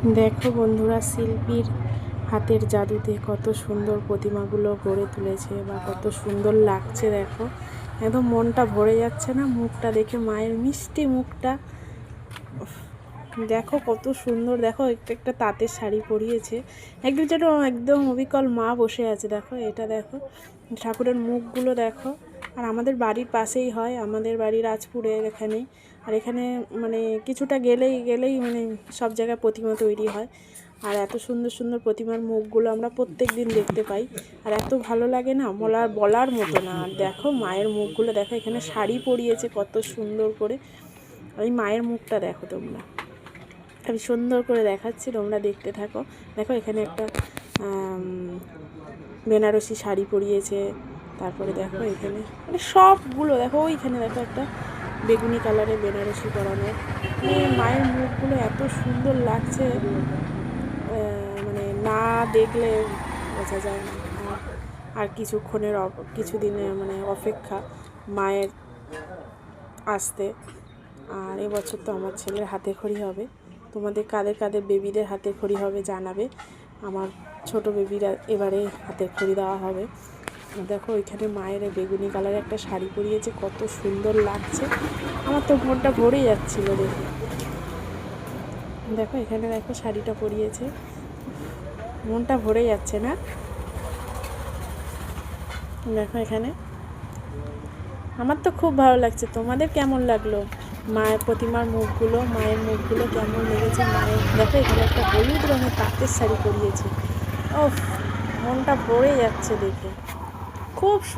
দেখো বন্ধুরা, শিল্পীর হাতের জাদুতে কত সুন্দর প্রতিমাগুলো গড়ে তুলেছে বা কত সুন্দর লাগছে। দেখো, একদম মনটা ভরে যাচ্ছে না মুখটা দেখে, মায়ের মিষ্টি মুখটা। দেখো কত সুন্দর। দেখো একটা একটা তাঁতের শাড়ি পরিয়েছে, একদম যেন একদম অবিকল মা বসে আছে। দেখো এটা, দেখো ঠাকুরের মুখগুলো দেখো। আর আমাদের বাড়ির পাশেই হয়, আমাদের বাড়ি রাজপুরের এখানেই। আর এখানে মানে কিছুটা গেলেই মানে সব জায়গায় প্রতিমা তৈরি হয়। আর এত সুন্দর সুন্দর প্রতিমার মুখগুলো আমরা প্রত্যেক দিন দেখতে পাই। আর এত ভালো লাগে না, বলার মতো না। আর দেখো মায়ের মুখগুলো দেখো, এখানে শাড়ি পরিয়েছে কত সুন্দর করে। ওই মায়ের মুখটা দেখো তোমরা, আমি সুন্দর করে দেখাচ্ছি, তোমরা দেখতে থাকো। দেখো এখানে একটা বেনারসি শাড়ি পরিয়েছে। তারপরে দেখো এখানে মানে সবগুলো দেখো, ওইখানে দেখো একটা বেগুনি কালারের বেনারসি পরানো। মানে মায়ের মুখগুলো এত সুন্দর লাগছে, মানে না দেখলে বোঝা যায় না। আর কিছুদিনের মানে অপেক্ষা মায়ের আসতে। আর এবছর তো আমার ছেলের হাতে খড়ি হবে। তোমাদের কাদের কাদের বেবিদের হাতে খড়ি হবে জানাবে। আমার ছোট বেবিরা এবারে হাতে খড়ি দেওয়া হবে। দেখো ওইখানে মায়ের বেগুনি কালারের একটা শাড়ি পরিয়েছে, কত সুন্দর লাগছে। আমার তো মনটা ভরে যাচ্ছিলো দেখে। দেখো এখানে দেখো শাড়িটা পরিয়েছে, মনটা ভরে যাচ্ছে না? দেখো এখানে, আমার তো খুব ভালো লাগছে। তোমাদের কেমন লাগলো মায়ের প্রতিমার মায়ের মুখগুলো কেমন লেগেছে? মায়ের দেখো এখানে একটা হলুদ রঙের তাঁতের শাড়ি পরিয়েছে। ও, মনটা ভরে যাচ্ছে দেখে, খুব সুন্দর।